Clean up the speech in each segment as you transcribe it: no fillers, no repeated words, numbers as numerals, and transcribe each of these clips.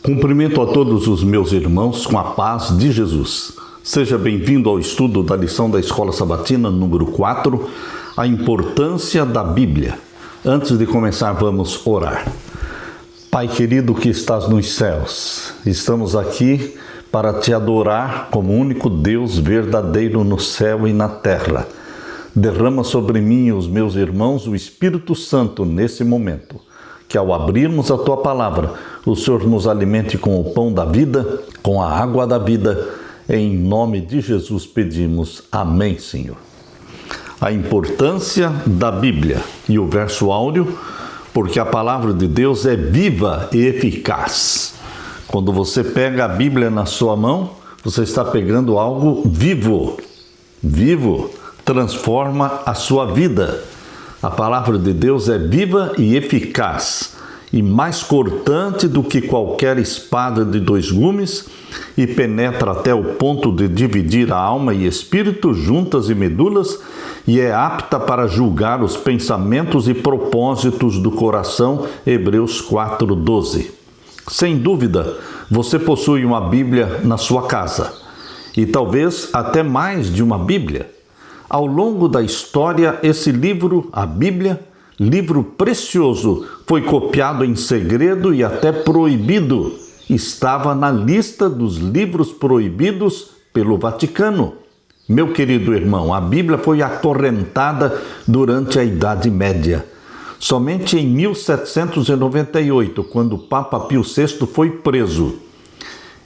Cumprimento a todos os meus irmãos com a paz de Jesus. Seja bem-vindo ao estudo da lição da Escola Sabatina número 4, a importância da Bíblia. Antes de começar, vamos orar. Pai querido que estás nos céus, estamos aqui para te adorar como único Deus verdadeiro no céu e na terra. Derrama sobre mim e os meus irmãos o Espírito Santo nesse momento, que ao abrirmos a tua palavra, o Senhor nos alimente com o pão da vida, com a água da vida. Em nome de Jesus pedimos. Amém, Senhor. A importância da Bíblia e o verso áureo, porque a palavra de Deus é viva e eficaz. Quando você pega a Bíblia na sua mão, você está pegando algo vivo. Vivo transforma a sua vida. A palavra de Deus é viva e eficaz, e mais cortante do que qualquer espada de dois gumes, e penetra até o ponto de dividir a alma e espírito, juntas e medulas, e é apta para julgar os pensamentos e propósitos do coração. Hebreus 4:12. Sem dúvida, você possui uma Bíblia na sua casa, e talvez até mais de uma Bíblia. Ao longo da história, esse livro, a Bíblia, livro precioso, foi copiado em segredo e até proibido. Estava na lista dos livros proibidos pelo Vaticano. Meu querido irmão, a Bíblia foi acorrentada durante a Idade Média. Somente em 1798, quando o Papa Pio VI foi preso.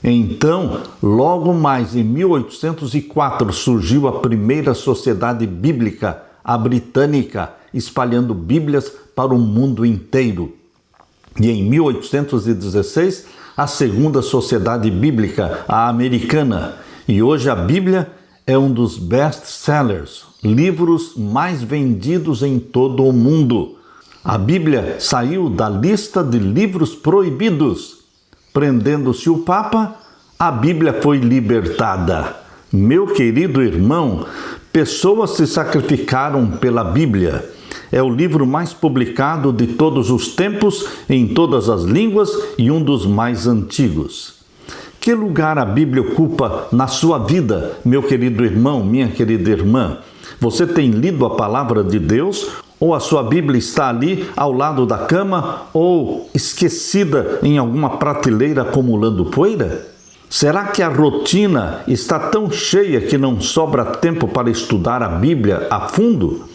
Então, logo mais em 1804, surgiu a primeira sociedade bíblica, a britânica, espalhando Bíblias para o mundo inteiro. E em 1816, a segunda sociedade bíblica, a americana. E hoje a Bíblia é um dos best-sellers, livros mais vendidos em todo o mundo. A Bíblia saiu da lista de livros proibidos. Prendendo-se o Papa, a Bíblia foi libertada. Meu querido irmão, pessoas se sacrificaram pela Bíblia. É o livro mais publicado de todos os tempos, em todas as línguas, e um dos mais antigos. Que lugar a Bíblia ocupa na sua vida, meu querido irmão, minha querida irmã? Você tem lido a palavra de Deus? Ou a sua Bíblia está ali ao lado da cama, ou esquecida em alguma prateleira acumulando poeira? Será que a rotina está tão cheia que não sobra tempo para estudar a Bíblia a fundo?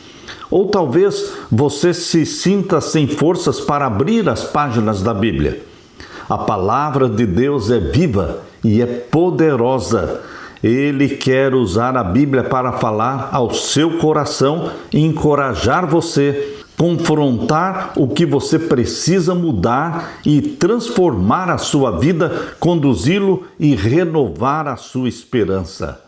Ou talvez você se sinta sem forças para abrir as páginas da Bíblia. A palavra de Deus é viva e é poderosa. Ele quer usar a Bíblia para falar ao seu coração, encorajar você, confrontar o que você precisa mudar e transformar a sua vida, conduzi-lo e renovar a sua esperança.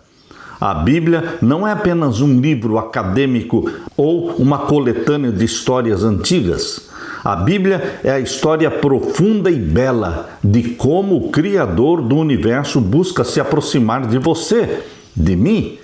A Bíblia não é apenas um livro acadêmico ou uma coletânea de histórias antigas. A Bíblia é a história profunda e bela de como o Criador do universo busca se aproximar de você, de mim.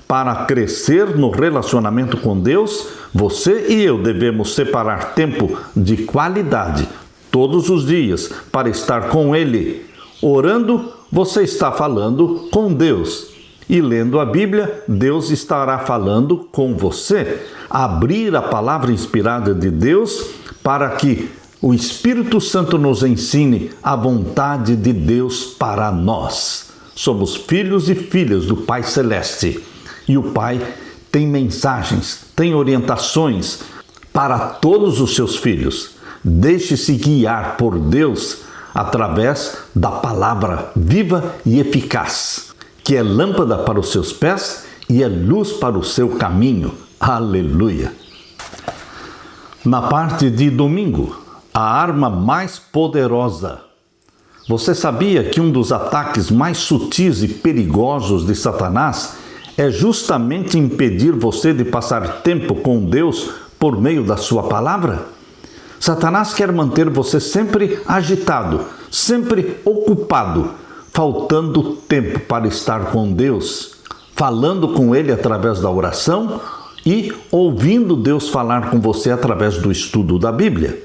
Para crescer no relacionamento com Deus, você e eu devemos separar tempo de qualidade todos os dias para estar com Ele. Orando, você está falando com Deus. E lendo a Bíblia, Deus estará falando com você. Abrir a palavra inspirada de Deus para que o Espírito Santo nos ensine a vontade de Deus para nós. Somos filhos e filhas do Pai Celeste. E o Pai tem mensagens, tem orientações para todos os seus filhos. Deixe-se guiar por Deus através da palavra viva e eficaz, que é lâmpada para os seus pés e é luz para o seu caminho. Aleluia! Na parte de domingo, a arma mais poderosa. Você sabia que um dos ataques mais sutis e perigosos de Satanás é justamente impedir você de passar tempo com Deus por meio da sua palavra? Satanás quer manter você sempre agitado, sempre ocupado, faltando tempo para estar com Deus, falando com Ele através da oração e ouvindo Deus falar com você através do estudo da Bíblia.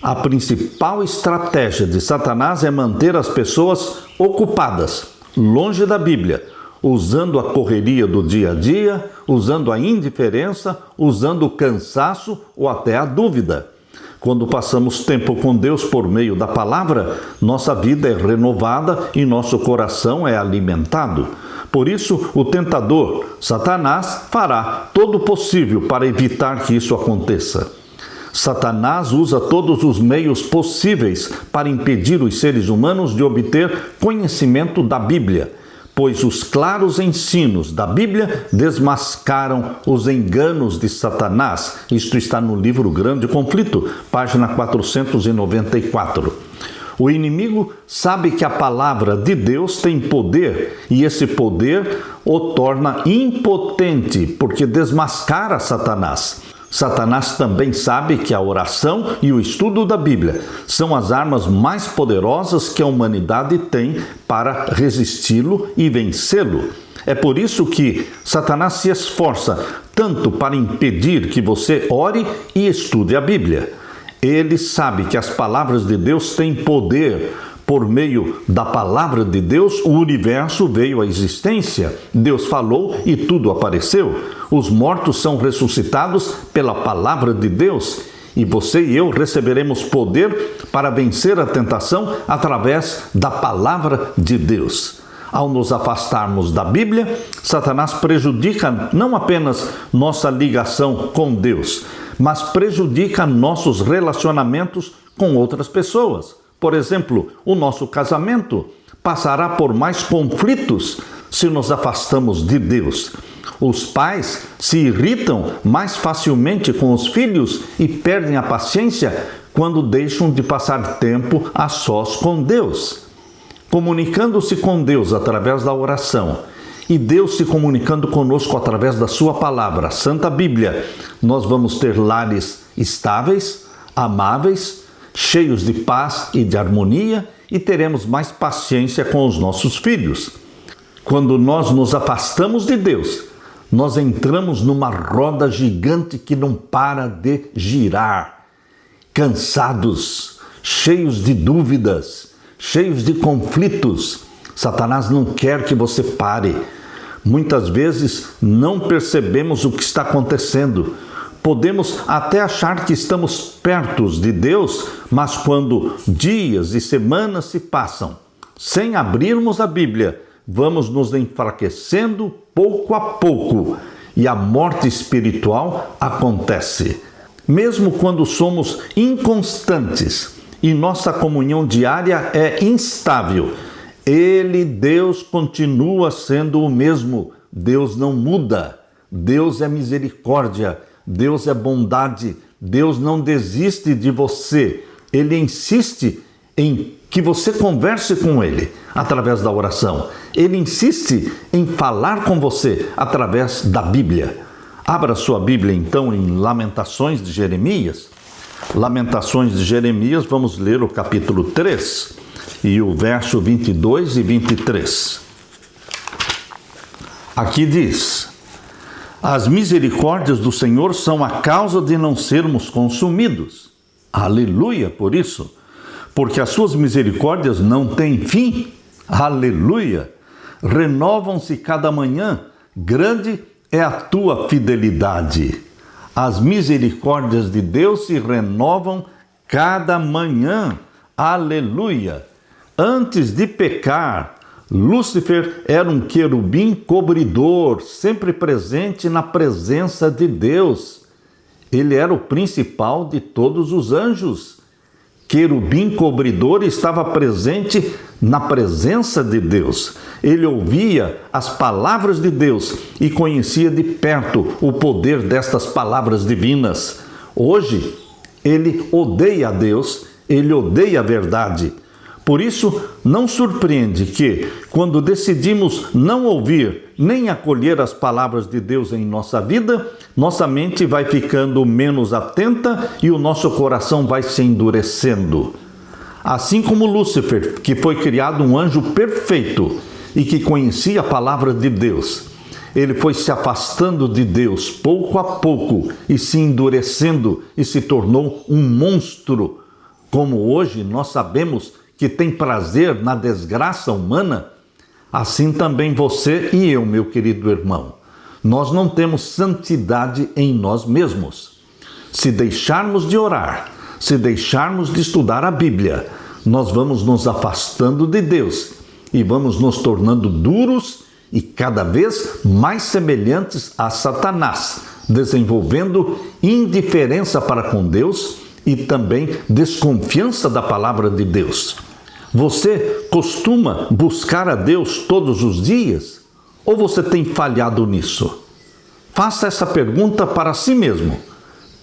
A principal estratégia de Satanás é manter as pessoas ocupadas, longe da Bíblia, usando a correria do dia a dia, usando a indiferença, usando o cansaço ou até a dúvida. Quando passamos tempo com Deus por meio da palavra, nossa vida é renovada e nosso coração é alimentado. Por isso, o tentador, Satanás, fará todo o possível para evitar que isso aconteça. Satanás usa todos os meios possíveis para impedir os seres humanos de obter conhecimento da Bíblia, pois os claros ensinos da Bíblia desmascaram os enganos de Satanás. Isto está no livro Grande Conflito, página 494. O inimigo sabe que a palavra de Deus tem poder e esse poder o torna impotente, porque desmascara Satanás. Satanás também sabe que a oração e o estudo da Bíblia são as armas mais poderosas que a humanidade tem para resisti-lo e vencê-lo. É por isso que Satanás se esforça tanto para impedir que você ore e estude a Bíblia. Ele sabe que as palavras de Deus têm poder. Por meio da palavra de Deus, o universo veio à existência. Deus falou e tudo apareceu. Os mortos são ressuscitados pela palavra de Deus. E você e eu receberemos poder para vencer a tentação através da palavra de Deus. Ao nos afastarmos da Bíblia, Satanás prejudica não apenas nossa ligação com Deus, mas prejudica nossos relacionamentos com outras pessoas. Por exemplo, o nosso casamento passará por mais conflitos se nos afastamos de Deus. Os pais se irritam mais facilmente com os filhos e perdem a paciência quando deixam de passar tempo a sós com Deus. Comunicando-se com Deus através da oração e Deus se comunicando conosco através da sua palavra, a Santa Bíblia, nós vamos ter lares estáveis, amáveis, cheios de paz e de harmonia e teremos mais paciência com os nossos filhos. Quando nós nos afastamos de Deus, nós entramos numa roda gigante que não para de girar, cansados, cheios de dúvidas, cheios de conflitos. Satanás não quer que você pare. Muitas vezes não percebemos o que está acontecendo. Podemos até achar que estamos perto de Deus, mas quando dias e semanas se passam sem abrirmos a Bíblia, vamos nos enfraquecendo pouco a pouco e a morte espiritual acontece. Mesmo quando somos inconstantes e nossa comunhão diária é instável, Deus continua sendo o mesmo. Deus não muda. Deus é misericórdia. Deus é bondade, Deus não desiste de você. Ele insiste em que você converse com Ele através da oração. Ele insiste em falar com você através da Bíblia. Abra sua Bíblia então em Lamentações de Jeremias. Lamentações de Jeremias, vamos ler o capítulo 3 e o verso 22 e 23. Aqui diz: as misericórdias do Senhor são a causa de não sermos consumidos. Aleluia por isso, porque as suas misericórdias não têm fim. Aleluia! Renovam-se cada manhã, grande é a tua fidelidade. As misericórdias de Deus se renovam cada manhã. Aleluia! Antes de pecar, Lúcifer era um querubim cobridor, sempre presente na presença de Deus. Ele era o principal de todos os anjos. Querubim cobridor estava presente na presença de Deus. Ele ouvia as palavras de Deus e conhecia de perto o poder destas palavras divinas. Hoje, ele odeia a Deus, ele odeia a verdade. Por isso, não surpreende que, quando decidimos não ouvir nem acolher as palavras de Deus em nossa vida, nossa mente vai ficando menos atenta e o nosso coração vai se endurecendo. Assim como Lúcifer, que foi criado um anjo perfeito e que conhecia a palavra de Deus, ele foi se afastando de Deus pouco a pouco e se endurecendo e se tornou um monstro como hoje nós sabemos que tem prazer na desgraça humana, assim também você e eu, meu querido irmão. Nós não temos santidade em nós mesmos. Se deixarmos de orar, se deixarmos de estudar a Bíblia, nós vamos nos afastando de Deus e vamos nos tornando duros e cada vez mais semelhantes a Satanás, desenvolvendo indiferença para com Deus e também desconfiança da palavra de Deus. Você costuma buscar a Deus todos os dias? Ou você tem falhado nisso? Faça essa pergunta para si mesmo.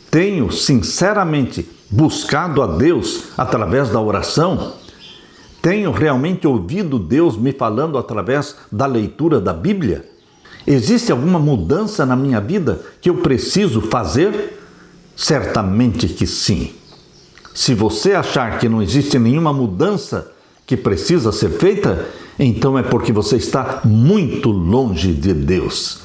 Tenho sinceramente buscado a Deus através da oração? Tenho realmente ouvido Deus me falando através da leitura da Bíblia? Existe alguma mudança na minha vida que eu preciso fazer? Certamente que sim. Se você achar que não existe nenhuma mudança que precisa ser feita, então é porque você está muito longe de Deus.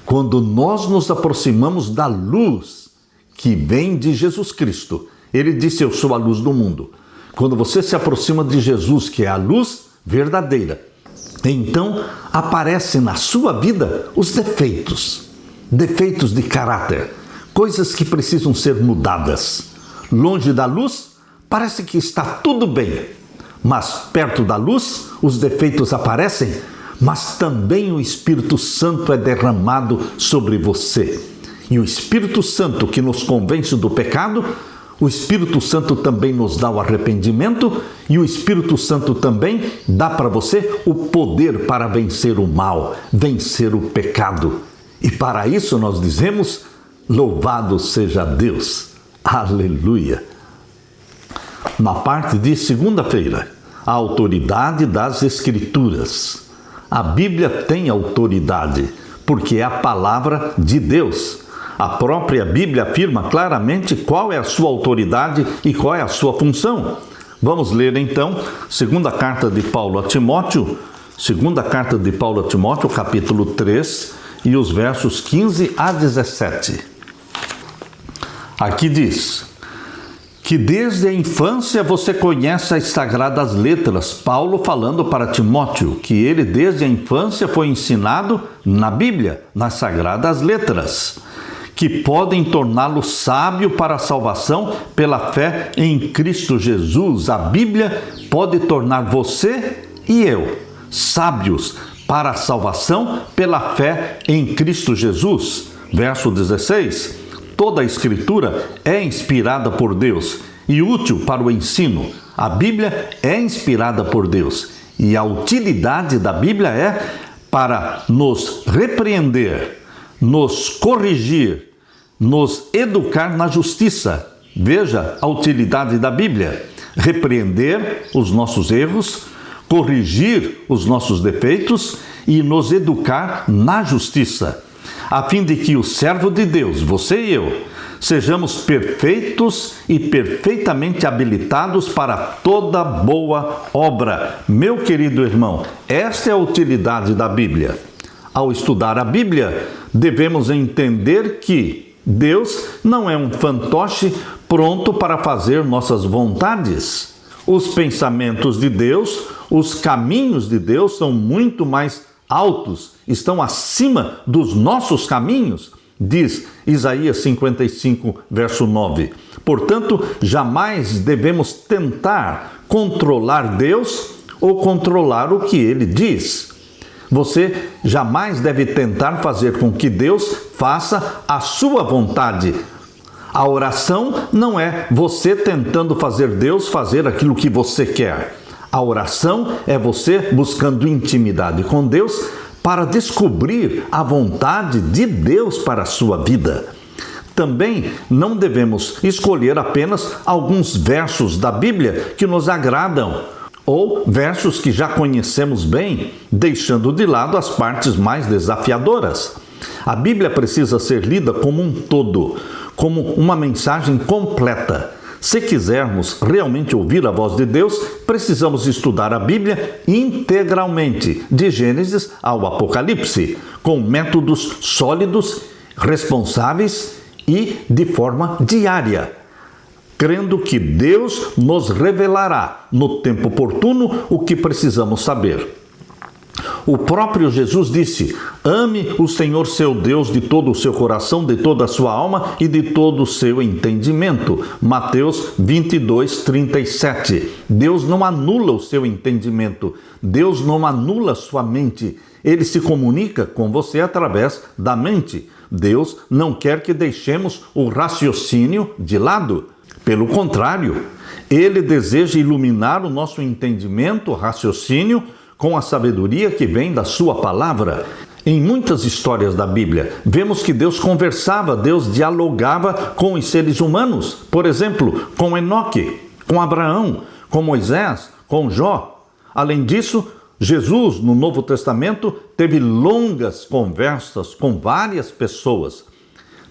Quando nós nos aproximamos da luz que vem de Jesus Cristo, Ele disse: eu sou a luz do mundo. Quando você se aproxima de Jesus, que é a luz verdadeira, então aparecem na sua vida os defeitos de caráter, coisas que precisam ser mudadas. Longe da luz, parece que está tudo bem, mas perto da luz, os defeitos aparecem, mas também o Espírito Santo é derramado sobre você. E o Espírito Santo que nos convence do pecado, o Espírito Santo também nos dá o arrependimento e o Espírito Santo também dá para você o poder para vencer o mal, vencer o pecado. E para isso nós dizemos: louvado seja Deus. Aleluia! Na parte de segunda-feira, a autoridade das Escrituras. A Bíblia tem autoridade, porque é a palavra de Deus. A própria Bíblia afirma claramente qual é a sua autoridade e qual é a sua função. Vamos ler então, segunda carta de Paulo a Timóteo, capítulo 3, e os versos 15 a 17. Aqui diz: que desde a infância você conhece as sagradas letras. Paulo falando para Timóteo que ele desde a infância foi ensinado na Bíblia, nas sagradas letras, que podem torná-lo sábio para a salvação pela fé em Cristo Jesus. A Bíblia pode tornar você e eu sábios para a salvação pela fé em Cristo Jesus. Verso 16: toda a Escritura é inspirada por Deus e útil para o ensino. A Bíblia é inspirada por Deus e a utilidade da Bíblia é para nos repreender, nos corrigir, nos educar na justiça. Veja a utilidade da Bíblia: repreender os nossos erros, corrigir os nossos defeitos e nos educar na justiça, a fim de que o servo de Deus, você e eu, sejamos perfeitos e perfeitamente habilitados para toda boa obra. Meu querido irmão, esta é a utilidade da Bíblia. Ao estudar a Bíblia, devemos entender que Deus não é um fantoche pronto para fazer nossas vontades. Os pensamentos de Deus, os caminhos de Deus são muito mais altos, estão acima dos nossos caminhos, diz Isaías 55, verso 9. Portanto, jamais devemos tentar controlar Deus ou controlar o que Ele diz. Você jamais deve tentar fazer com que Deus faça a sua vontade. A oração não é você tentando fazer Deus fazer aquilo que você quer. A oração é você buscando intimidade com Deus para descobrir a vontade de Deus para a sua vida. Também não devemos escolher apenas alguns versos da Bíblia que nos agradam, ou versos que já conhecemos bem, deixando de lado as partes mais desafiadoras. A Bíblia precisa ser lida como um todo, como uma mensagem completa. Se quisermos realmente ouvir a voz de Deus, precisamos estudar a Bíblia integralmente, de Gênesis ao Apocalipse, com métodos sólidos, responsáveis e de forma diária. crendo que Deus nos revelará no tempo oportuno o que precisamos saber. O próprio Jesus disse: ame o Senhor seu Deus de todo o seu coração, de toda a sua alma e de todo o seu entendimento. Mateus 22:37. Deus não anula o seu entendimento. Deus não anula sua mente. Ele se comunica com você através da mente. Deus não quer que deixemos o raciocínio de lado. Pelo contrário, Ele deseja iluminar o nosso entendimento, raciocínio, com a sabedoria que vem da sua palavra. Em muitas histórias da Bíblia, vemos que Deus conversava, Deus dialogava com os seres humanos. Por exemplo, com Enoque, com Abraão, com Moisés, com Jó. Além disso, Jesus, no Novo Testamento, teve longas conversas com várias pessoas.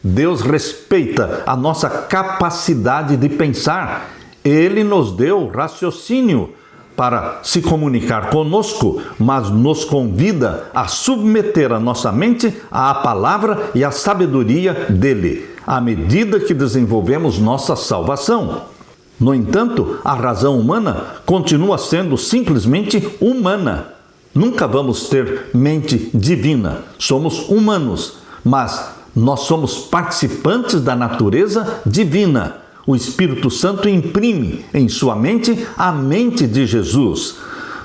Deus respeita a nossa capacidade de pensar. Ele nos deu raciocínio para se comunicar conosco, mas nos convida a submeter a nossa mente à palavra e à sabedoria dele, à medida que desenvolvemos nossa salvação. No entanto, a razão humana continua sendo simplesmente humana. Nunca vamos ter mente divina. Somos humanos, mas nós somos participantes da natureza divina. O Espírito Santo imprime em sua mente a mente de Jesus.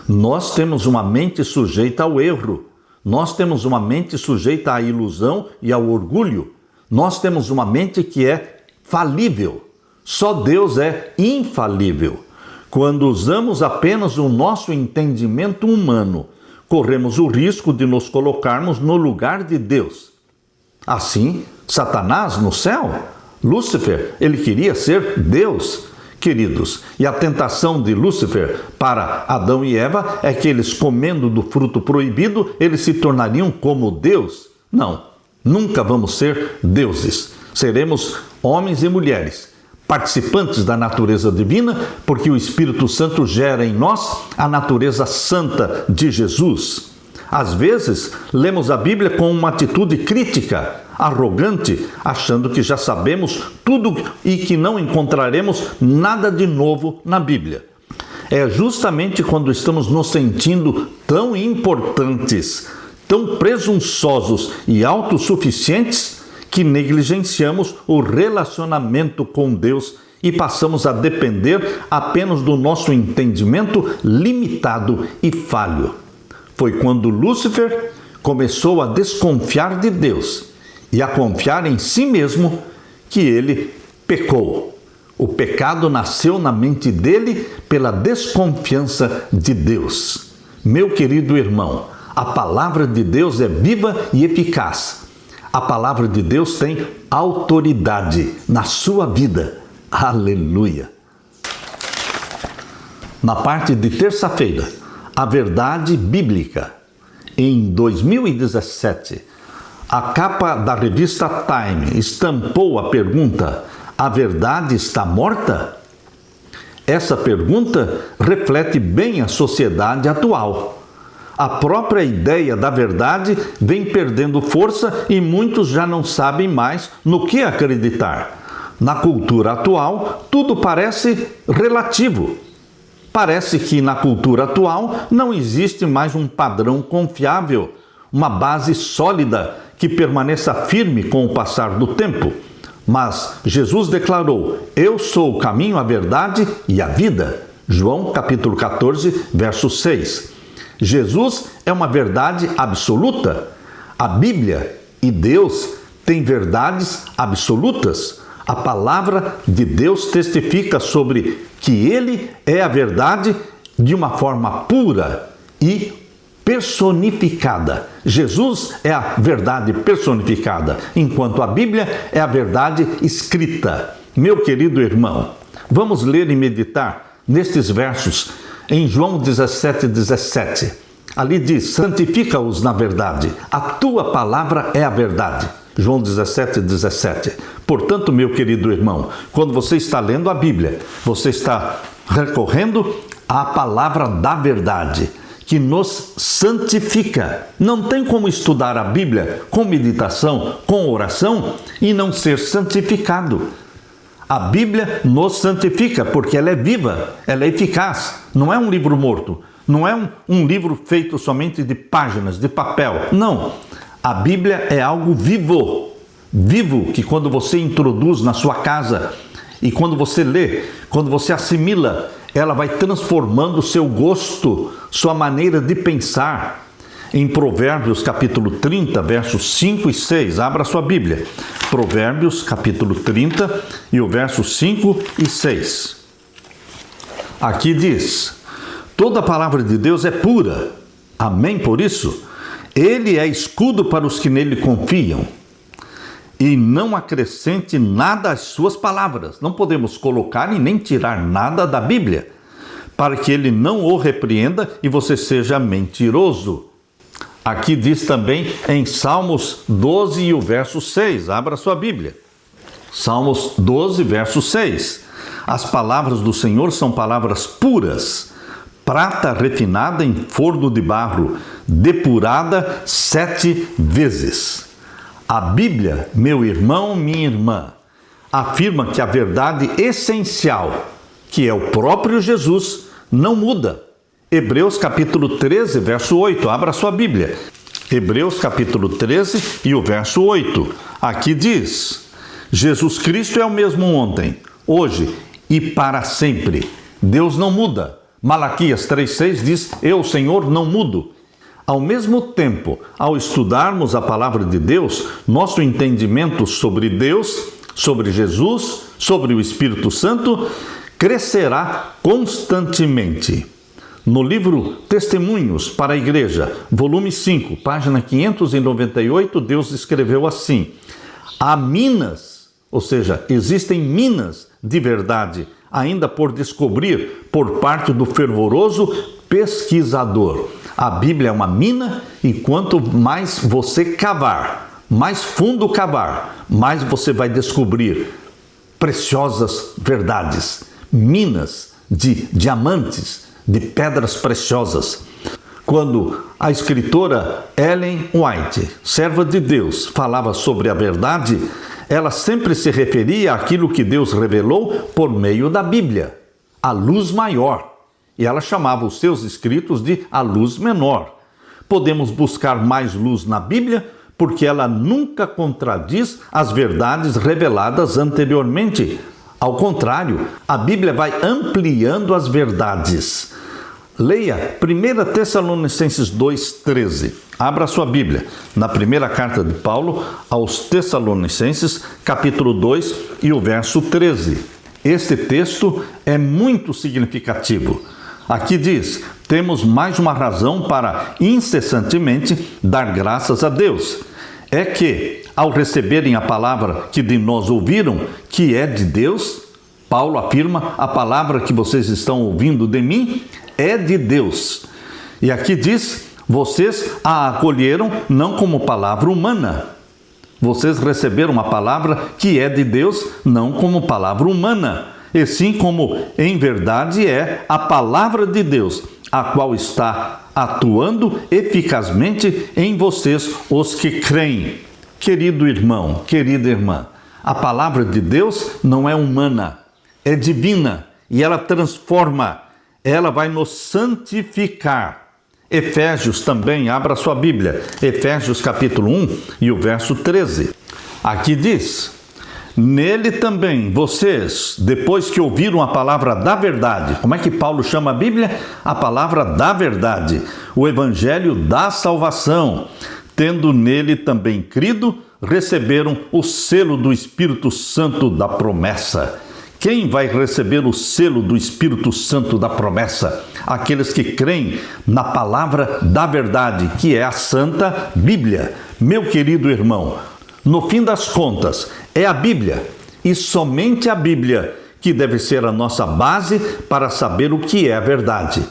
Nós temos uma mente sujeita ao erro. Nós temos uma mente sujeita à ilusão e ao orgulho. Nós temos uma mente que é falível. Só Deus é infalível. Quando usamos apenas o nosso entendimento humano, corremos o risco de nos colocarmos no lugar de Deus. Assim, Satanás no céu, Lúcifer, ele queria ser Deus, queridos. E a tentação de Lúcifer para Adão e Eva é que eles, comendo do fruto proibido, eles se tornariam como Deus. Não, nunca vamos ser deuses. Seremos homens e mulheres, participantes da natureza divina, porque o Espírito Santo gera em nós a natureza santa de Jesus. Às vezes, lemos a Bíblia com uma atitude crítica, arrogante, achando que já sabemos tudo e que não encontraremos nada de novo na Bíblia. É justamente quando estamos nos sentindo tão importantes, tão presunçosos e autossuficientes, que negligenciamos o relacionamento com Deus e passamos a depender apenas do nosso entendimento limitado e falho. Foi quando Lúcifer começou a desconfiar de Deus e a confiar em si mesmo que ele pecou. O pecado nasceu na mente dele pela desconfiança de Deus. Meu querido irmão, a palavra de Deus é viva e eficaz. A palavra de Deus tem autoridade na sua vida. Aleluia! Na parte de terça-feira, a verdade bíblica. Em 2017, a capa da revista Time estampou a pergunta: a verdade está morta? Essa pergunta reflete bem a sociedade atual. A própria ideia da verdade vem perdendo força e muitos já não sabem mais no que acreditar. Na cultura atual, tudo parece relativo. Parece que na cultura atual não existe mais um padrão confiável, uma base sólida que permaneça firme com o passar do tempo. Mas Jesus declarou: eu sou o caminho, a verdade e a vida. João capítulo 14, verso 6. Jesus é uma verdade absoluta. A Bíblia e Deus têm verdades absolutas. A palavra de Deus testifica sobre que Ele é a verdade de uma forma pura e personificada. Jesus é a verdade personificada, enquanto a Bíblia é a verdade escrita. Meu querido irmão, vamos ler e meditar nestes versos em João 17:17. Ali diz: santifica-os na verdade, a tua palavra é a verdade. João 17:17. Portanto, meu querido irmão, quando você está lendo a Bíblia, você está recorrendo à palavra da verdade, que nos santifica. Não tem como estudar a Bíblia com meditação, com oração e não ser santificado. A Bíblia nos santifica, porque ela é viva, ela é eficaz. Não é um livro morto, não é um livro feito somente de páginas, de papel. Não, a Bíblia é algo vivo. Vivo, que quando você introduz na sua casa e quando você lê, quando você assimila, ela vai transformando o seu gosto, sua maneira de pensar. Em Provérbios capítulo 30, versos 5 e 6, abra sua Bíblia. Provérbios capítulo 30 e o verso 5 e 6. Aqui diz: toda a palavra de Deus é pura. Amém por isso? Ele é escudo para os que nele confiam. E não acrescente nada às suas palavras. Não podemos colocar e nem tirar nada da Bíblia, para que ele não o repreenda e você seja mentiroso. Aqui diz também em Salmos 12 e o verso 6. Abra sua Bíblia. Salmos 12, verso 6. As palavras do Senhor são palavras puras, prata refinada em forno de barro, depurada 7 vezes. A Bíblia, meu irmão, minha irmã, afirma que a verdade essencial, que é o próprio Jesus, não muda. Hebreus capítulo 13, verso 8, abra sua Bíblia. Hebreus capítulo 13 e o verso 8. Aqui diz: Jesus Cristo é o mesmo ontem, hoje e para sempre. Deus não muda. Malaquias 3,6 diz: eu, Senhor, não mudo. Ao mesmo tempo, ao estudarmos a palavra de Deus, nosso entendimento sobre Deus, sobre Jesus, sobre o Espírito Santo, crescerá constantemente. No livro Testemunhos para a Igreja, volume 5, página 598, Deus escreveu assim: há minas, ou seja, existem minas de verdade, ainda por descobrir por parte do fervoroso pesquisador. A Bíblia é uma mina e quanto mais você cavar, mais fundo cavar, mais você vai descobrir preciosas verdades, minas de diamantes, de pedras preciosas. Quando a escritora Ellen White, serva de Deus, falava sobre a verdade, ela sempre se referia àquilo que Deus revelou por meio da Bíblia, a luz maior. E ela chamava os seus escritos de a luz menor. Podemos buscar mais luz na Bíblia porque ela nunca contradiz as verdades reveladas anteriormente. Ao contrário, a Bíblia vai ampliando as verdades. Leia 1 Tessalonicenses 2,13. Abra sua Bíblia na primeira carta de Paulo aos Tessalonicenses, capítulo 2 e o verso 13. Este texto é muito significativo. Aqui diz: temos mais uma razão para incessantemente dar graças a Deus. É que, ao receberem a palavra que de nós ouviram, que é de Deus, Paulo afirma: a palavra que vocês estão ouvindo de mim é de Deus. E aqui diz: vocês a acolheram não como palavra humana. Vocês receberam a palavra que é de Deus, não como palavra humana, e sim como em verdade é a palavra de Deus, a qual está atuando eficazmente em vocês, os que creem. Querido irmão, querida irmã, a palavra de Deus não é humana, é divina, e ela transforma, ela vai nos santificar. Efésios também, abra sua Bíblia, Efésios capítulo 1 e o verso 13. Aqui diz: nele também vocês, depois que ouviram a palavra da verdade, como é que Paulo chama a Bíblia? A palavra da verdade, o evangelho da salvação, tendo nele também crido, receberam o selo do Espírito Santo da promessa. Quem vai receber o selo do Espírito Santo da promessa? Aqueles que creem na palavra da verdade, que é a Santa Bíblia. Meu querido irmão, no fim das contas, é a Bíblia, e somente a Bíblia, que deve ser a nossa base para saber o que é a verdade.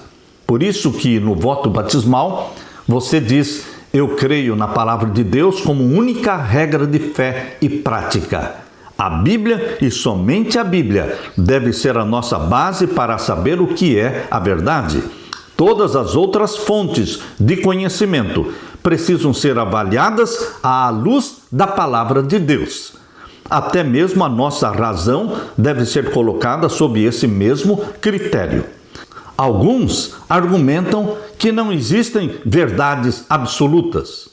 Por isso que no voto batismal, você diz: eu creio na palavra de Deus como única regra de fé e prática. A Bíblia, e somente a Bíblia, deve ser a nossa base para saber o que é a verdade. Todas as outras fontes de conhecimento precisam ser avaliadas à luz da palavra de Deus. até mesmo a nossa razão deve ser colocada sob esse mesmo critério. Alguns argumentam que não existem verdades absolutas,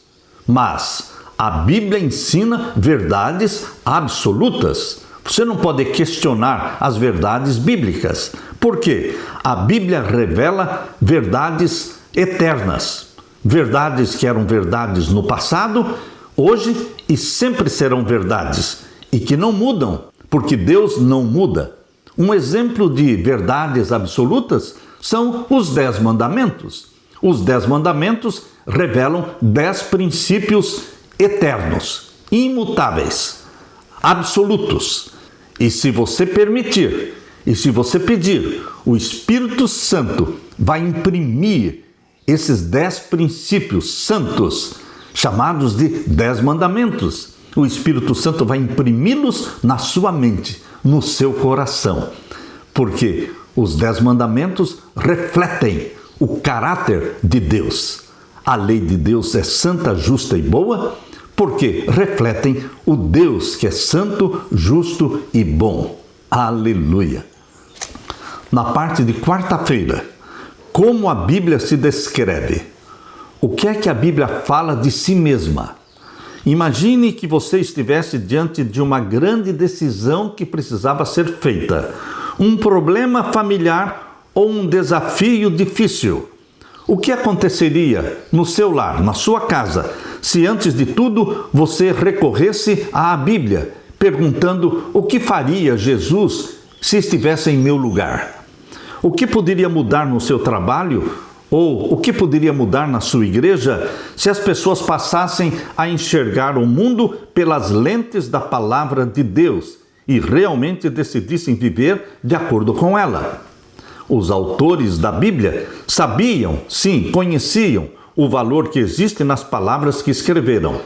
mas a Bíblia ensina verdades absolutas. Você não pode questionar as verdades bíblicas, porque a Bíblia revela verdades eternas, verdades que eram verdades no passado, hoje e sempre serão verdades, e que não mudam, porque Deus não muda. Um exemplo de verdades absolutas são os 10 mandamentos. Os 10 mandamentos revelam 10 princípios eternos, imutáveis, absolutos. E se você permitir, e se você pedir, o Espírito Santo vai imprimir esses 10 princípios santos, chamados de 10 mandamentos. O Espírito Santo vai imprimi-los na sua mente, no seu coração. Porque os 10 mandamentos refletem o caráter de Deus. A lei de Deus é santa, justa e boa, porque refletem o Deus que é santo, justo e bom. Aleluia! Na parte de quarta-feira, como a Bíblia se descreve? O que é que a Bíblia fala de si mesma? Imagine que você estivesse diante de uma grande decisão que precisava ser feita, um problema familiar ou um desafio difícil. O que aconteceria no seu lar, na sua casa, se antes de tudo você recorresse à Bíblia, perguntando o que faria Jesus se estivesse em meu lugar? O que poderia mudar no seu trabalho? Ou o que poderia mudar na sua igreja se as pessoas passassem a enxergar o mundo pelas lentes da palavra de Deus e realmente decidissem viver de acordo com ela? Os autores da Bíblia sabiam, sim, conheciam o valor que existe nas palavras que escreveram.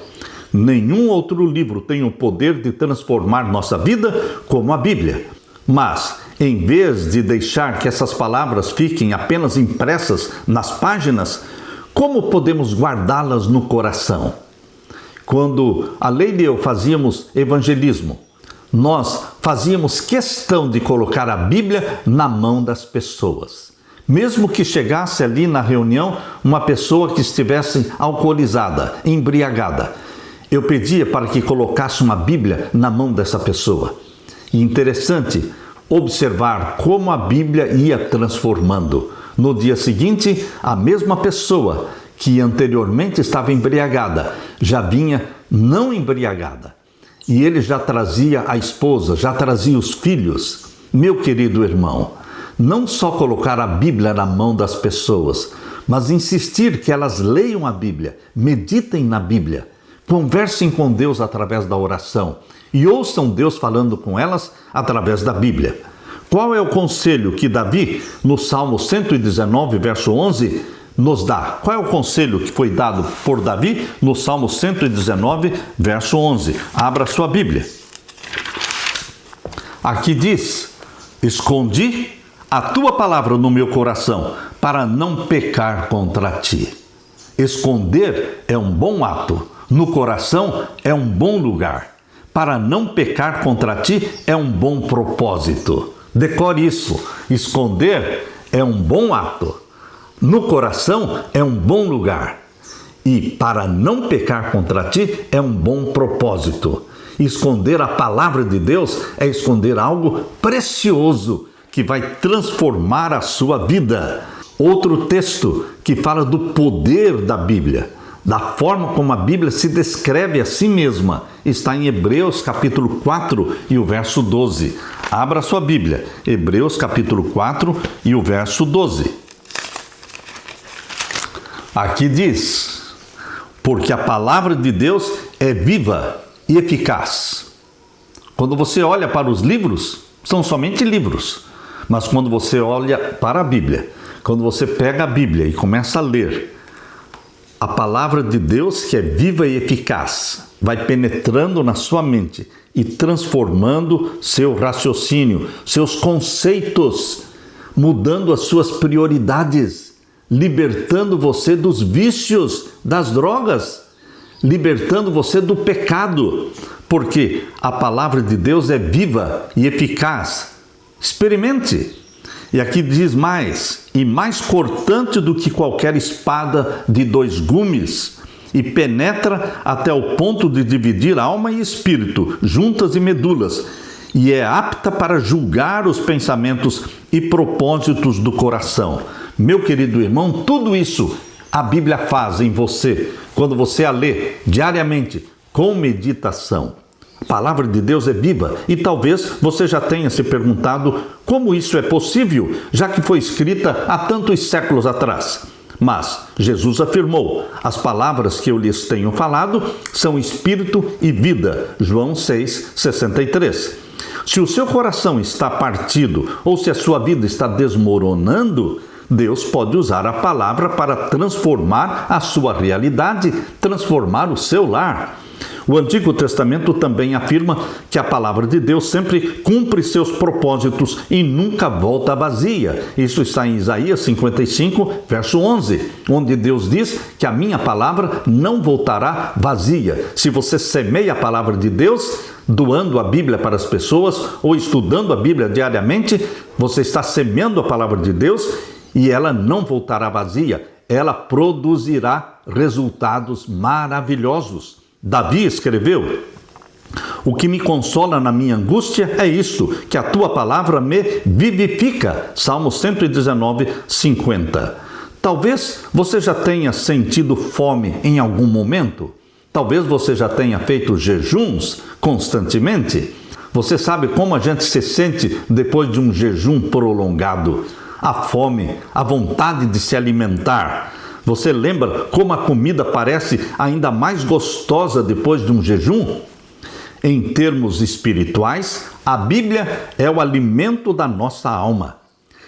Nenhum outro livro tem o poder de transformar nossa vida como a Bíblia. Mas, em vez de deixar que essas palavras fiquem apenas impressas nas páginas, como podemos guardá-las no coração? Quando a Leila e eu fazíamos evangelismo, nós fazíamos questão de colocar a Bíblia na mão das pessoas. Mesmo que chegasse ali na reunião uma pessoa que estivesse alcoolizada, embriagada, eu pedia para que colocasse uma Bíblia na mão dessa pessoa. E interessante observar como a Bíblia ia transformando. No dia seguinte, a mesma pessoa que anteriormente estava embriagada já vinha não embriagada. E ele já trazia a esposa, já trazia os filhos. Meu querido irmão, não só colocar a Bíblia na mão das pessoas, mas insistir que elas leiam a Bíblia, meditem na Bíblia, conversem com Deus através da oração e ouçam Deus falando com elas através da Bíblia. Qual é o conselho que Davi, no Salmo 119, verso 11, nos dá? Qual é o conselho que foi dado por Davi no Salmo 119, verso 11? Abra sua Bíblia. Aqui diz: escondi a tua palavra no meu coração para não pecar contra ti. Esconder é um bom ato, no coração é um bom lugar. Para não pecar contra ti é um bom propósito. Decore isso. Esconder é um bom ato. No coração é um bom lugar. E para não pecar contra ti é um bom propósito. Esconder a palavra de Deus é esconder algo precioso que vai transformar a sua vida. Outro texto que fala do poder da Bíblia, da forma como a Bíblia se descreve a si mesma, está em Hebreus capítulo 4 e o verso 12. Abra sua Bíblia, Hebreus capítulo 4 e o verso 12. Aqui diz: porque a palavra de Deus é viva e eficaz. Quando você olha para os livros, são somente livros. Mas quando você olha para a Bíblia, quando você pega a Bíblia e começa a ler, a palavra de Deus, que é viva e eficaz, vai penetrando na sua mente e transformando seu raciocínio, seus conceitos, mudando as suas prioridades, libertando você dos vícios, das drogas. libertando você do pecado, porque a palavra de Deus é viva e eficaz. Experimente. E aqui diz mais, e mais cortante do que qualquer espada de 2 gumes, e penetra até o ponto de dividir alma e espírito, juntas e medulas, e é apta para julgar os pensamentos e propósitos do coração. Meu querido irmão, tudo isso a Bíblia faz em você, quando você a lê diariamente, com meditação. A palavra de Deus é viva e talvez você já tenha se perguntado como isso é possível, já que foi escrita há tantos séculos atrás. Mas Jesus afirmou, as palavras que eu lhes tenho falado são espírito e vida. João 6,63. Se o seu coração está partido ou se a sua vida está desmoronando, Deus pode usar a palavra para transformar a sua realidade, transformar o seu lar. O Antigo Testamento também afirma que a palavra de Deus sempre cumpre seus propósitos e nunca volta vazia. Isso está em Isaías 55, verso 11, onde Deus diz que a minha palavra não voltará vazia. Se você semeia a palavra de Deus, doando a Bíblia para as pessoas ou estudando a Bíblia diariamente, você está semeando a palavra de Deus e ela não voltará vazia. Ela produzirá resultados maravilhosos. Davi escreveu, o que me consola na minha angústia é isto, que a tua palavra me vivifica. Salmo 119, 50. Talvez você já tenha sentido fome em algum momento. Talvez você já tenha feito jejuns constantemente. Você sabe como a gente se sente depois de um jejum prolongado? A fome, a vontade de se alimentar. Você lembra como a comida parece ainda mais gostosa depois de um jejum? Em termos espirituais, a Bíblia é o alimento da nossa alma.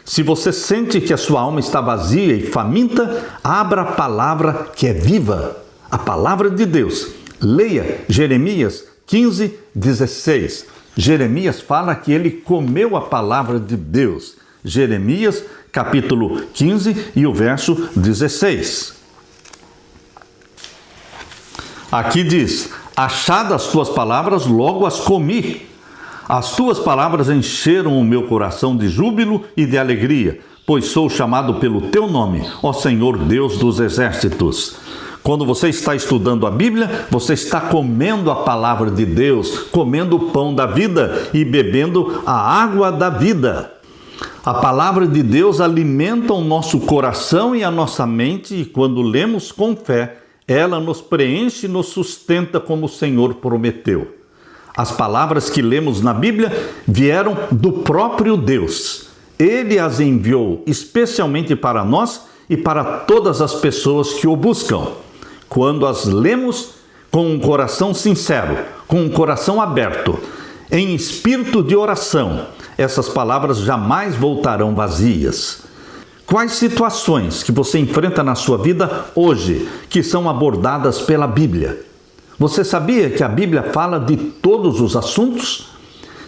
Se você sente que a sua alma está vazia e faminta, abra a palavra que é viva, a palavra de Deus. Leia Jeremias 15, 16. Jeremias fala que ele comeu a palavra de Deus. Jeremias capítulo 15 e o verso 16. Aqui diz, achadas as tuas palavras, logo as comi. As tuas palavras encheram o meu coração de júbilo e de alegria, pois sou chamado pelo teu nome, ó Senhor Deus dos exércitos. Quando você está estudando a Bíblia, você está comendo a palavra de Deus, comendo o pão da vida e bebendo a água da vida. A palavra de Deus alimenta o nosso coração e a nossa mente e quando lemos com fé, ela nos preenche e nos sustenta como o Senhor prometeu. As palavras que lemos na Bíblia vieram do próprio Deus. Ele as enviou especialmente para nós e para todas as pessoas que o buscam. Quando as lemos com um coração sincero, com um coração aberto, em espírito de oração, essas palavras jamais voltarão vazias. Quais situações que você enfrenta na sua vida hoje que são abordadas pela Bíblia? Você sabia que a Bíblia fala de todos os assuntos?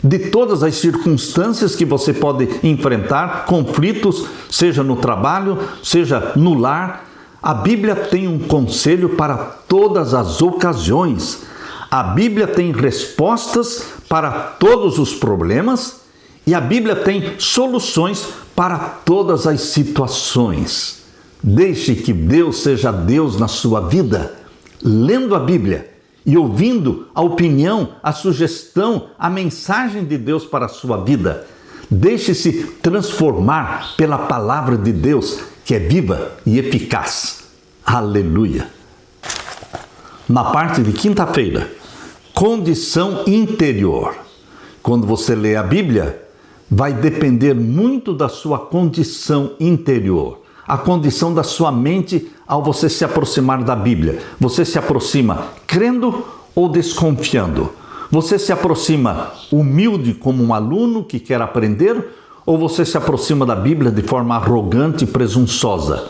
De todas as circunstâncias que você pode enfrentar, conflitos, seja no trabalho, seja no lar? A Bíblia tem um conselho para todas as ocasiões. A Bíblia tem respostas para todos os problemas e a Bíblia tem soluções para todas as situações. Deixe que Deus seja Deus na sua vida, lendo a Bíblia e ouvindo a opinião, a sugestão, a mensagem de Deus para a sua vida. Deixe-se transformar pela palavra de Deus, que é viva e eficaz. Aleluia! Na parte de quinta-feira, condição interior. Quando você lê a Bíblia, vai depender muito da sua condição interior, a condição da sua mente ao você se aproximar da Bíblia. Você se aproxima crendo ou desconfiando? Você se aproxima humilde como um aluno que quer aprender ou você se aproxima da Bíblia de forma arrogante e presunçosa?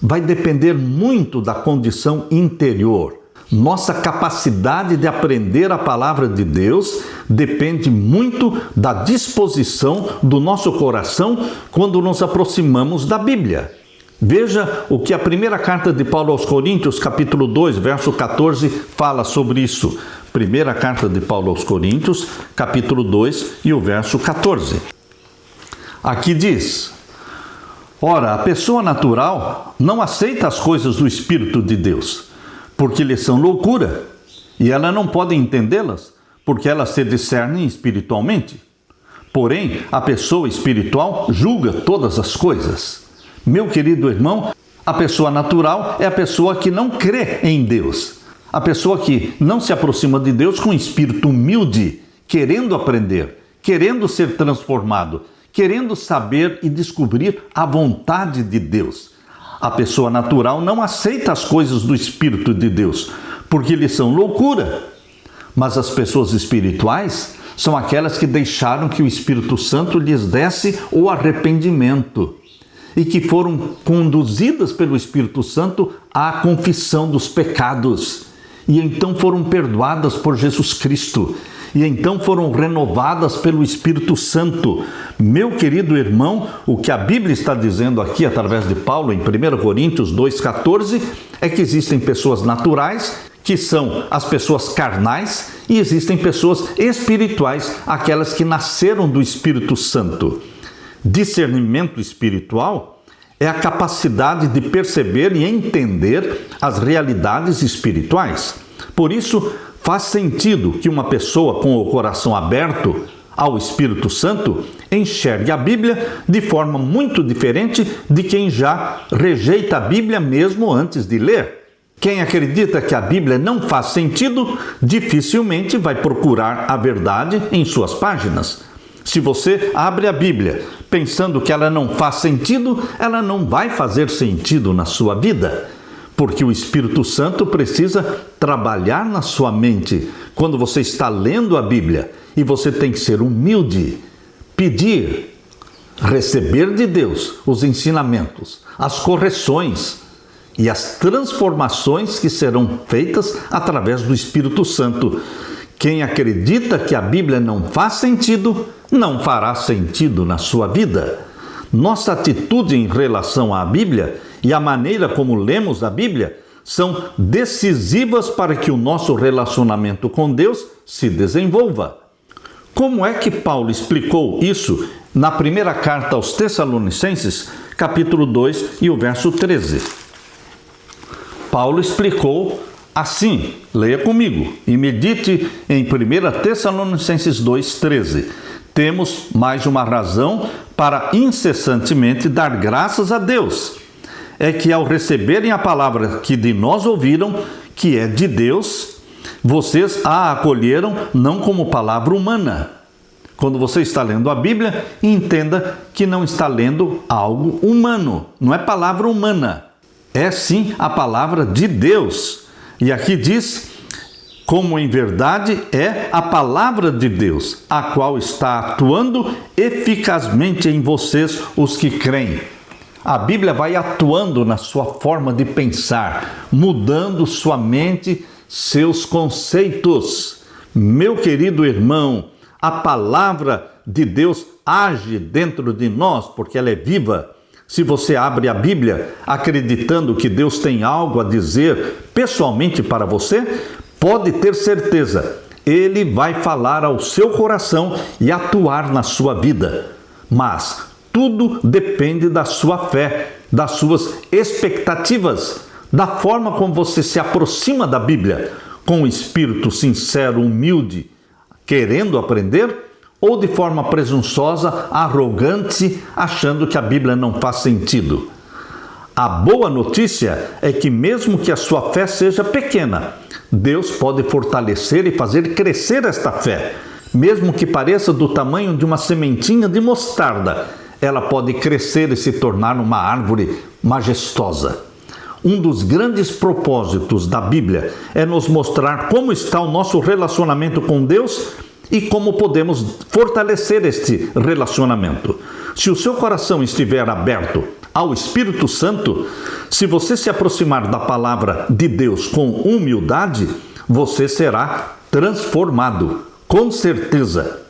Vai depender muito da condição interior. Nossa capacidade de aprender a palavra de Deus depende muito da disposição do nosso coração quando nos aproximamos da Bíblia. Veja o que a primeira carta de Paulo aos Coríntios, capítulo 2, verso 14, fala sobre isso. Primeira carta de Paulo aos Coríntios, capítulo 2 e o verso 14. Aqui diz: ora, a pessoa natural não aceita as coisas do Espírito de Deus, porque lhes são loucura, e ela não pode entendê-las, porque elas se discernem espiritualmente. Porém, a pessoa espiritual julga todas as coisas. Meu querido irmão, a pessoa natural é a pessoa que não crê em Deus. A pessoa que não se aproxima de Deus com espírito humilde, querendo aprender, querendo ser transformado, querendo saber e descobrir a vontade de Deus. A pessoa natural não aceita as coisas do Espírito de Deus, porque lhes são loucura. Mas as pessoas espirituais são aquelas que deixaram que o Espírito Santo lhes desse o arrependimento e que foram conduzidas pelo Espírito Santo à confissão dos pecados. E então foram perdoadas por Jesus Cristo. E então foram renovadas pelo Espírito Santo. Meu querido irmão, o que a Bíblia está dizendo aqui através de Paulo em 1 Coríntios 2,14 é que existem pessoas naturais, que são as pessoas carnais, e existem pessoas espirituais, aquelas que nasceram do Espírito Santo. Discernimento espiritual é a capacidade de perceber e entender as realidades espirituais. Por isso, faz sentido que uma pessoa com o coração aberto ao Espírito Santo enxergue a Bíblia de forma muito diferente de quem já rejeita a Bíblia mesmo antes de ler. Quem acredita que a Bíblia não faz sentido, dificilmente vai procurar a verdade em suas páginas. Se você abre a Bíblia pensando que ela não faz sentido, ela não vai fazer sentido na sua vida. Porque o Espírito Santo precisa trabalhar na sua mente quando você está lendo a Bíblia. E você tem que ser humilde, pedir, receber de Deus os ensinamentos, as correções e as transformações que serão feitas através do Espírito Santo. Quem acredita que a Bíblia não faz sentido, não fará sentido na sua vida. Nossa atitude em relação à Bíblia e a maneira como lemos a Bíblia são decisivas para que o nosso relacionamento com Deus se desenvolva. Como é que Paulo explicou isso na primeira carta aos Tessalonicenses, capítulo 2 e o verso 13? Paulo explicou assim, leia comigo e medite em 1 Tessalonicenses 2,13. Temos mais uma razão para incessantemente dar graças a Deus. É que ao receberem a palavra que de nós ouviram, que é de Deus, vocês a acolheram não como palavra humana. Quando você está lendo a Bíblia, entenda que não está lendo algo humano, não é palavra humana. É sim a palavra de Deus. E aqui diz, como em verdade é a palavra de Deus, a qual está atuando eficazmente em vocês, os que creem. A Bíblia vai atuando na sua forma de pensar, mudando sua mente, seus conceitos. Meu querido irmão, a palavra de Deus age dentro de nós, porque ela é viva. Se você abre a Bíblia acreditando que Deus tem algo a dizer pessoalmente para você, pode ter certeza, Ele vai falar ao seu coração e atuar na sua vida. Mas tudo depende da sua fé, das suas expectativas, da forma como você se aproxima da Bíblia, com um espírito sincero, humilde, querendo aprender, ou de forma presunçosa, arrogante, achando que a Bíblia não faz sentido. A boa notícia é que mesmo que a sua fé seja pequena, Deus pode fortalecer e fazer crescer esta fé. Mesmo que pareça do tamanho de uma sementinha de mostarda, ela pode crescer e se tornar uma árvore majestosa. Um dos grandes propósitos da Bíblia é nos mostrar como está o nosso relacionamento com Deus e como podemos fortalecer este relacionamento. Se o seu coração estiver aberto ao Espírito Santo, se você se aproximar da palavra de Deus com humildade, você será transformado, com certeza.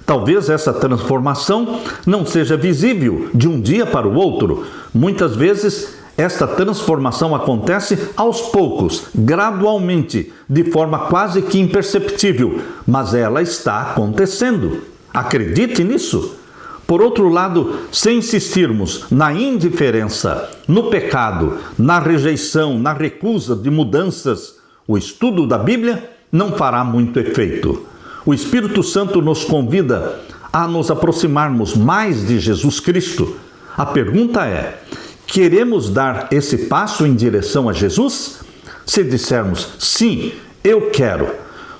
Talvez essa transformação não seja visível de um dia para o outro. Muitas vezes, esta transformação acontece aos poucos, gradualmente, de forma quase que imperceptível, mas ela está acontecendo. Acredite nisso. Por outro lado, se insistirmos na indiferença, no pecado, na rejeição, na recusa de mudanças, o estudo da Bíblia não fará muito efeito. O Espírito Santo nos convida a nos aproximarmos mais de Jesus Cristo. A pergunta é: queremos dar esse passo em direção a Jesus? Se dissermos sim, eu quero,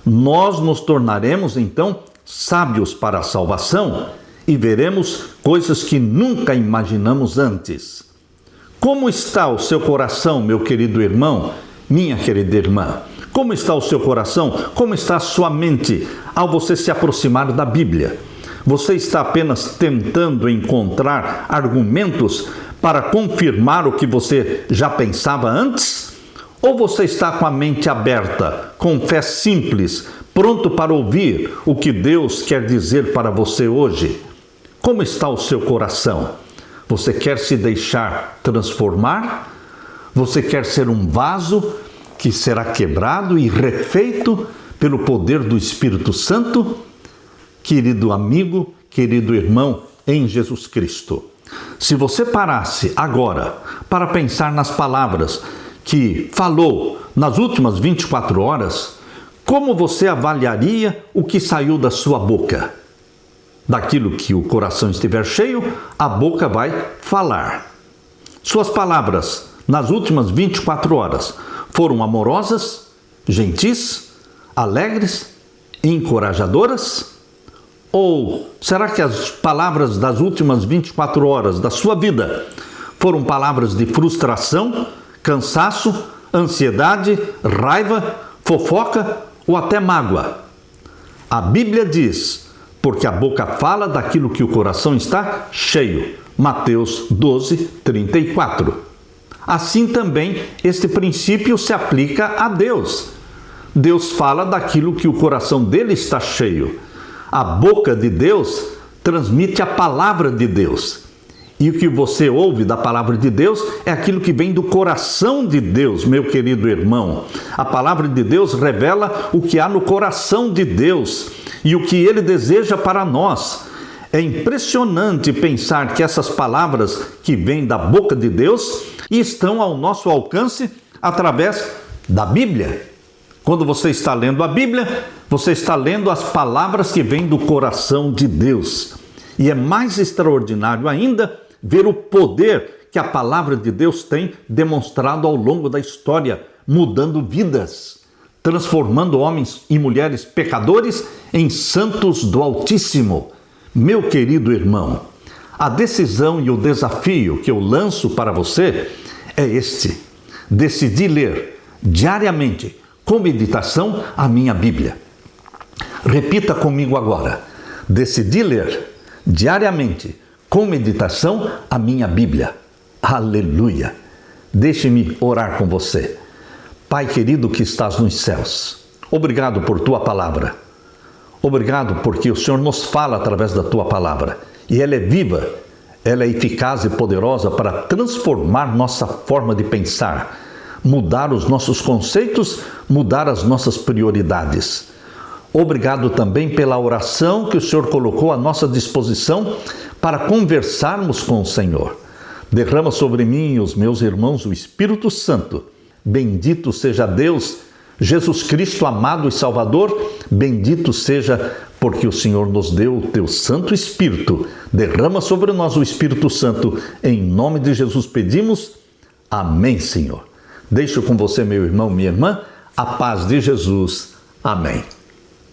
nós nos tornaremos então sábios para a salvação e veremos coisas que nunca imaginamos antes. Como está o seu coração, meu querido irmão, minha querida irmã? Como está o seu coração? Como está a sua mente ao você se aproximar da Bíblia? Você está apenas tentando encontrar argumentos para confirmar o que você já pensava antes? Ou você está com a mente aberta, com fé simples, pronto para ouvir o que Deus quer dizer para você hoje? Como está o seu coração? Você quer se deixar transformar? Você quer ser um vaso que será quebrado e refeito pelo poder do Espírito Santo? Querido amigo, querido irmão em Jesus Cristo, se você parasse agora para pensar nas palavras que falou nas últimas 24 horas, como você avaliaria o que saiu da sua boca? Daquilo que o coração estiver cheio, a boca vai falar. Suas palavras nas últimas 24 horas foram amorosas, gentis, alegres, encorajadoras? Ou será que as palavras das últimas 24 horas da sua vida foram palavras de frustração, cansaço, ansiedade, raiva, fofoca ou até mágoa? A Bíblia diz: porque a boca fala daquilo que o coração está cheio. Mateus 12, 34. Assim também, este princípio se aplica a Deus. Deus fala daquilo que o coração dele está cheio. A boca de Deus transmite a palavra de Deus. E o que você ouve da palavra de Deus é aquilo que vem do coração de Deus, meu querido irmão. A palavra de Deus revela o que há no coração de Deus e o que Ele deseja para nós. É impressionante pensar que essas palavras que vêm da boca de Deus estão ao nosso alcance através da Bíblia. Quando você está lendo a Bíblia, você está lendo as palavras que vêm do coração de Deus. E é mais extraordinário ainda ver o poder que a palavra de Deus tem demonstrado ao longo da história, mudando vidas, transformando homens e mulheres pecadores em santos do Altíssimo. Meu querido irmão, a decisão e o desafio que eu lanço para você é este: decidir ler diariamente, com meditação, a minha Bíblia. Repita comigo agora: decidi ler diariamente, com meditação, a minha Bíblia. Aleluia! Deixe-me orar com você. Pai querido que estás nos céus, obrigado por tua palavra. Obrigado porque o Senhor nos fala através da tua palavra. E ela é viva, ela é eficaz e poderosa para transformar nossa forma de pensar, mudar os nossos conceitos, mudar as nossas prioridades. Obrigado também pela oração que o Senhor colocou à nossa disposição para conversarmos com o Senhor. Derrama sobre mim e os meus irmãos o Espírito Santo. Bendito seja Deus, Jesus Cristo amado e Salvador, bendito seja porque o Senhor nos deu o teu Santo Espírito. Derrama sobre nós o Espírito Santo. Em nome de Jesus pedimos. Amém, Senhor. Deixo com você, meu irmão, minha irmã, a paz de Jesus. Amém.